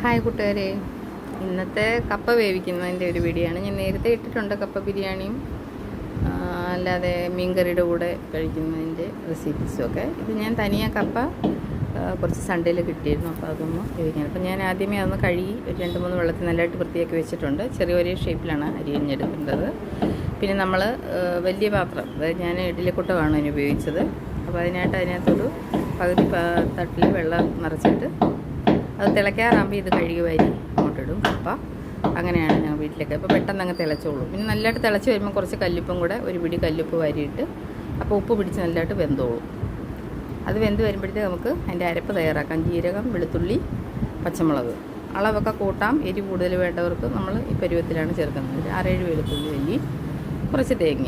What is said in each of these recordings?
Hi കൂട്ടുകാരെ, ഇന്നത്തെ കപ്പ വേവിക്കുന്നതിൻ്റെ ഒരു വീഡിയോ ആണ്. ഞാൻ നേരത്തെ ഇട്ടിട്ടുണ്ട് കപ്പ ബിരിയാണിയും അല്ലാതെ മീൻകറിയുടെ കൂടെ കഴിക്കുന്നതിൻ്റെ റെസിപ്പീസുമൊക്കെ. ഇത് ഞാൻ തനിയെ കപ്പ കുറച്ച് സൺഡേയിൽ കിട്ടിയിരുന്നു, അപ്പോൾ അതൊന്ന് വേവിക്കാൻ. അപ്പോൾ ഞാൻ ആദ്യമേ അതൊന്ന് കഴുകി ഒരു 2-3 വെള്ളത്തിൽ നല്ലതായിട്ട് വൃത്തിയാക്കി വെച്ചിട്ടുണ്ട്. ചെറിയൊരു ഷേപ്പിലാണ് അരിഞ്ഞെടുക്കേണ്ടത്. പിന്നെ നമ്മൾ വലിയ പാത്രം, അതായത് ഞാൻ ഇഡ്ഡലിക്കുട്ടമാണ് അതിന് ഉപയോഗിച്ചത്. അപ്പോൾ അതിനകത്തൊരു പകുതി തട്ടിൽ വെള്ളം നിറച്ചിട്ട് അത് തിളയ്ക്കാറാകുമ്പോൾ ഇത് കഴുകി വാരി അങ്ങോട്ടിടും കപ്പ. അങ്ങനെയാണ് ഞാൻ വീട്ടിലേക്ക്. അപ്പോൾ പെട്ടെന്ന് അങ്ങ് തിളച്ചോളൂ. പിന്നെ നല്ലതായിട്ട് തിളച്ച് വരുമ്പോൾ കുറച്ച് കല്ലുപ്പും കൂടെ, ഒരു പിടി കല്ലുപ്പ് വാരിയിട്ട്, അപ്പോൾ ഉപ്പ് പിടിച്ച് നല്ലതായിട്ട് വെന്തോളും. അത് വെന്ത് വരുമ്പോഴത്തേക്ക് നമുക്ക് അതിൻ്റെ അരപ്പ് തയ്യാറാക്കാം. ജീരകം, വെളുത്തുള്ളി, പച്ചമുളക് അളവൊക്കെ കൂട്ടാം. എരി കൂടുതൽ വേണ്ടവർക്ക് നമ്മൾ ഈ പരുവത്തിലാണ് ചേർക്കുന്നത്. 6-7 വെളുത്തുള്ളി അല്ലി, കുറച്ച് തേങ്ങ,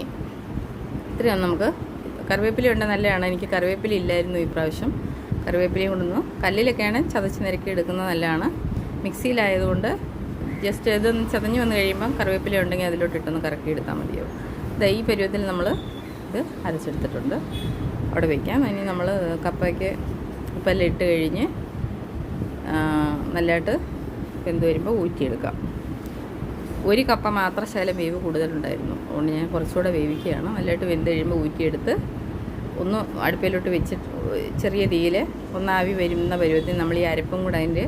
ഇത്രയും നമുക്ക്. കറിവേപ്പില ഉണ്ട്, നല്ലതാണ്. എനിക്ക് കറിവേപ്പില ഇല്ലായിരുന്നു ഈ പ്രാവശ്യം. കറിവേപ്പിലയും കൊണ്ടൊന്ന് കല്ലിലൊക്കെയാണ് ചതച്ച് നിരക്കി എടുക്കുന്നത്, നല്ലതാണ്. മിക്സിയിലായതുകൊണ്ട് ജസ്റ്റ് ഇതൊന്ന് ചതഞ്ഞ് വന്ന് കഴിയുമ്പം കറിവേപ്പില ഉണ്ടെങ്കിൽ അതിലോട്ട് ഇട്ടൊന്ന് കറക്കി എടുത്താൽ മതിയാവും. ഈ പരുവത്തിൽ നമ്മൾ ഇത് അരച്ചെടുത്തിട്ടുണ്ട്, അവിടെ വയ്ക്കാം. ഇനി നമ്മൾ കപ്പയ്ക്ക് ഉപ്പെല്ലാം ഇട്ട് കഴിഞ്ഞ് നല്ലതായിട്ട് വെന്ത് വരുമ്പോൾ ഊറ്റിയെടുക്കാം. ഒരു കപ്പ മാത്രം ശകലം വേവ് കൂടുതലുണ്ടായിരുന്നു, അതുകൊണ്ട് ഞാൻ കുറച്ചുകൂടെ വേവിക്കുകയാണ്. നല്ലതായിട്ട് വെന്ത് കഴിയുമ്പോൾ ഊറ്റിയെടുത്ത് ഒന്ന് അടുപ്പിലോട്ട് വെച്ചിട്ട് ചെറിയ തീയിൽ ഒന്ന് ആവി വരുന്ന പരുവത്തിൽ നമ്മൾ ഈ അരപ്പും കൂടെ അതിൻ്റെ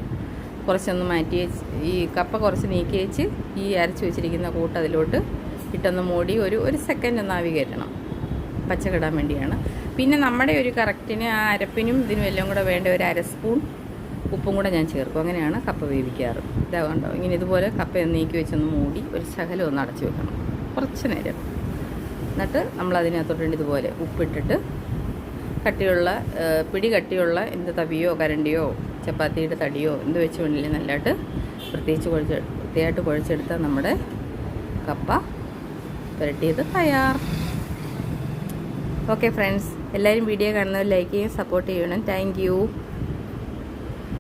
കുറച്ചൊന്ന് മാറ്റി വെച്ച്, ഈ കപ്പ കുറച്ച് നീക്കി വെച്ച് ഈ അരച്ച് വെച്ചിരിക്കുന്ന കൂട്ട് അതിലോട്ട് ഇട്ടൊന്ന് മൂടി ഒരു സെക്കൻഡ് ഒന്ന് ആവി കയറ്റണം, പച്ചക്കിടാൻ വേണ്ടിയാണ്. പിന്നെ നമ്മുടെ ഒരു കറക്റ്റിന് ആ അരപ്പിനും ഇതിനും എല്ലാം കൂടെ വേണ്ട ഒരു 1/2 സ്പൂൺ ഉപ്പും കൂടെ ഞാൻ ചേർക്കും. അങ്ങനെയാണ് കപ്പ വേവിക്കാറ്. ഇതാകണ്ടോ, ഇങ്ങനെ ഇതുപോലെ കപ്പ നീക്കി വെച്ചൊന്ന് മൂടി ഒരു ശകലം ഒന്ന് അടച്ചു വെക്കണം കുറച്ച് നേരം. എന്നിട്ട് നമ്മൾ അതിനകത്തോട്ട് ഇതുപോലെ ഉപ്പിട്ടിട്ട് കട്ടിയുള്ള കട്ടിയുള്ള എന്ത് തവിയോ കരണ്ടിയോ ചപ്പാത്തിയുടെ തടിയോ എന്ത് വെച്ച് വേണമെങ്കിലും നല്ലതായിട്ട് വൃത്തിയായിട്ട് കുഴച്ചെടുത്താൽ നമ്മുടെ കപ്പ പുരട്ടിയത് തയ്യാർ. ഓക്കെ ഫ്രണ്ട്സ്, എല്ലാവരും വീഡിയോ കാണുന്നവർ ലൈക്ക് ചെയ്യും, സപ്പോർട്ട് ചെയ്യണം. Thank you.